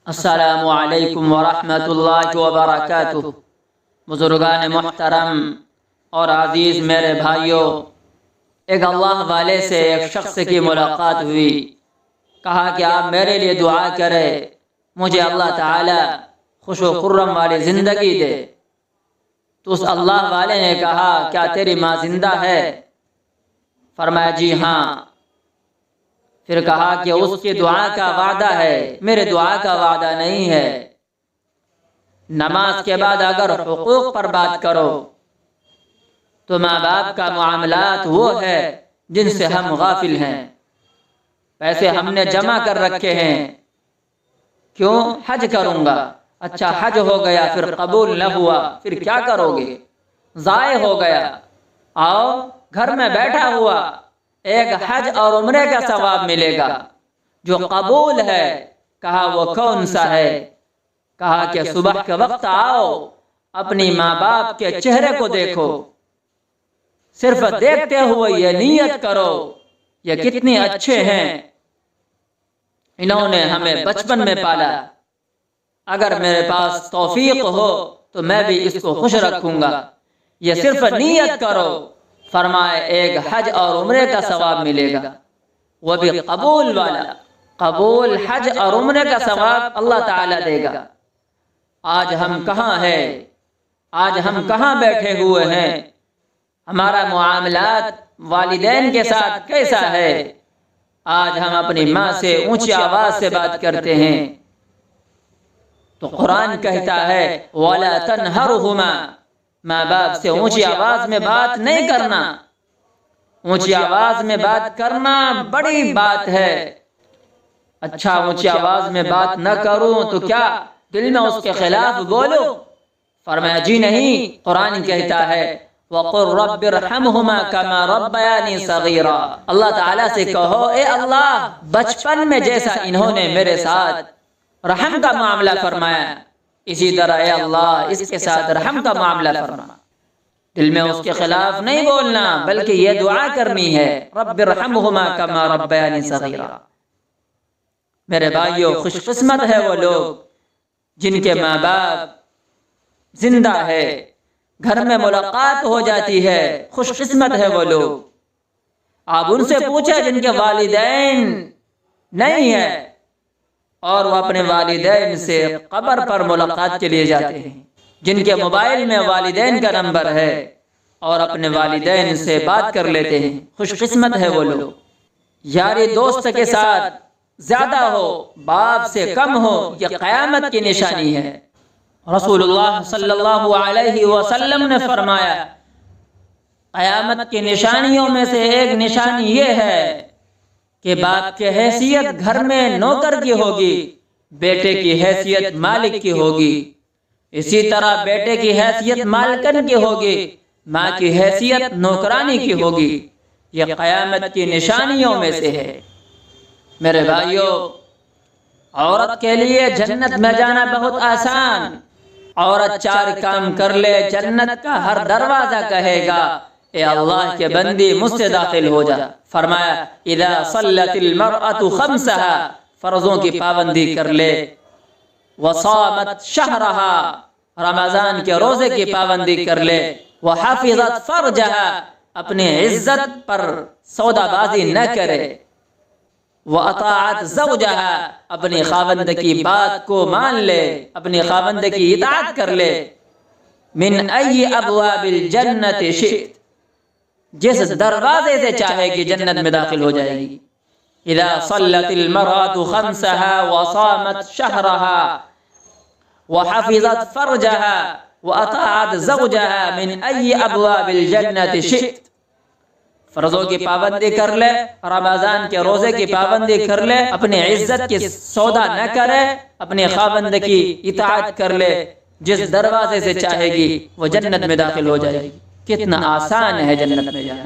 السلام علیکم ورحمۃ اللہ وبرکاتہ۔ بزرگان محترم اور عزیز میرے بھائیوں، ایک اللہ والے سے ایک شخص کی ملاقات ہوئی۔ کہا کہ آپ میرے لیے دعا کریں، مجھے اللہ تعالی خوش و خرم والی زندگی دے۔ تو اس اللہ والے نے کہا کیا تیری ماں زندہ ہے؟ فرمایا جی ہاں۔ پھر کہا کہ اس کی دعا کا وعدہ ہے، میرے دعا کا وعدہ نہیں ہے۔ نماز کے بعد اگر حقوق پر بات کرو تو ماں باپ کا معاملات وہ ہے جن سے ہم غافل ہیں۔ پیسے ہم نے جمع کر رکھے ہیں، کیوں؟ حج کروں گا۔ اچھا حج ہو گیا پھر قبول نہ ہوا، پھر کیا کرو گے؟ ضائع ہو گیا۔ آؤ گھر میں بیٹھا ہوا ایک حج اور عمرے کا ثواب ملے گا جو قبول ہے۔ کہا وہ کون سا ہے؟ کہا کہ صبح کے وقت آؤ، اپنی ماں باپ کے چہرے کو دیکھو، صرف دیکھتے ہوئے یہ نیت کرو یہ کتنے اچھے ہیں، انہوں نے ہمیں بچپن میں پالا، اگر میرے پاس توفیق ہو تو میں بھی اس کو خوش رکھوں گا۔ یہ صرف نیت کرو۔ فرمائے ایک حج اور عمرے کا ثواب ملے گا، وہ بھی قبول والا۔ قبول حج اور عمرے کا ثواب اللہ تعالی دے گا۔ آج ہم کہاں ہیں؟ آج ہم کہاں بیٹھے ہوئے ہیں؟ ہمارا معاملات والدین کے ساتھ کیسا ہے؟ آج ہم اپنی ماں سے اونچی آواز سے بات کرتے ہیں تو قرآن کہتا ہے وَلَا تَنْهَرْهُمَا، ماں باپ سے اونچی آواز میں بات نہیں کرنا۔ اونچی آواز میں بات کرنا بڑی بات ہے۔ اچھا اونچی آواز میں بات نہ کروں تو کیا دل میں اس کے خلاف بولو؟ فرمایا جی نہیں، قرآن کہتا ہے وَقُلْ رَبِّ ارْحَمْهُمَا كَمَا رَبَّيَانِي صَغِيرًا، اللہ تعالیٰ سے کہو اے اللہ بچپن میں جیسا انہوں نے میرے ساتھ رحم کا معاملہ فرمایا، اسی طرح اے اللہ اس کے ساتھ رحم کا معاملہ فرما۔ دل میں اس کے خلاف نہیں بولنا بلکہ یہ دعا کرنی ہے رب ارحمہما کما ربیانی صغیرا۔ میرے بھائیوں، خوش قسمت ہے وہ لوگ جن کے ماں باپ زندہ ہے، گھر میں ملاقات ہو جاتی ہے، خوش قسمت ہے وہ لوگ۔ آپ ان سے پوچھیں جن کے والدین نہیں ہے اور وہ اپنے والدین سے قبر پر ملاقات کے لیے جاتے ہیں، جن کے موبائل میں والدین کا نمبر ہے اور اپنے والدین سے بات کر لیتے ہیں، خوش قسمت ہے وہ لوگ۔ یاری دوست کے ساتھ زیادہ ہو، باپ سے کم ہو، یہ قیامت کی نشانی ہے۔ رسول اللہ صلی اللہ علیہ وسلم نے فرمایا قیامت کی نشانیوں میں سے ایک نشانی یہ ہے کہ باپ کی حیثیت گھر میں نوکر کی ہوگی، بیٹے کی حیثیت مالک کی ہوگی، اسی طرح بیٹے کی حیثیت مالکن کی ہوگی، ماں کی حیثیت نوکرانی کی ہوگی۔ یہ قیامت کی نشانیوں میں سے ہے۔ میرے بھائیوں، عورت کے لیے جنت میں جانا بہت آسان۔ عورت چار کام کر لے جنت کا ہر دروازہ کہے گا اے اللہ کے بندی مجھ سے داخل ہو جا۔ فرمایا اذا صلت المرأة خمسها، فرضوں کی پابندی کر لے، وصامت شہرها، رمضان کے روزے کی پابندی کر لے، وحفظت فرجها، اپنے عزت پر سودا بازی نہ کرے، وَأَطَاعَتْ زَوْجَهَا، اپنی خاوند کی بات کو مان لے، اپنی خاوند کی اطاعت کر لے، مِنْ أَيِّ أَبْوَابِ الْجَنَّةِ شِئْتَ، جس دروازے سے چاہے گی جنت میں داخل ہو جائے گی۔ اِذَا صَلَّتِ الْمَرْأَةُ خَمْسَهَا وَصَامَتْ شَهْرَهَا وَحَفِظَتْ فَرْجَهَا وَأَطَاعَتْ زَوْجَهَا مِنْ أَيِّ أَبْوَابِ الْجَنَّةِ شِئْتَ، فرضوں کی پابندی کر لے، رمضان کے روزے کی پابندی کر لے، اپنی عزت کی سودا نہ کرے، اپنے خاوند کی اطاعت کر لے، جس دروازے سے چاہے گی وہ جنت میں داخل ہو جائے گی۔ کتنا آسان ہے جنت میں جانا۔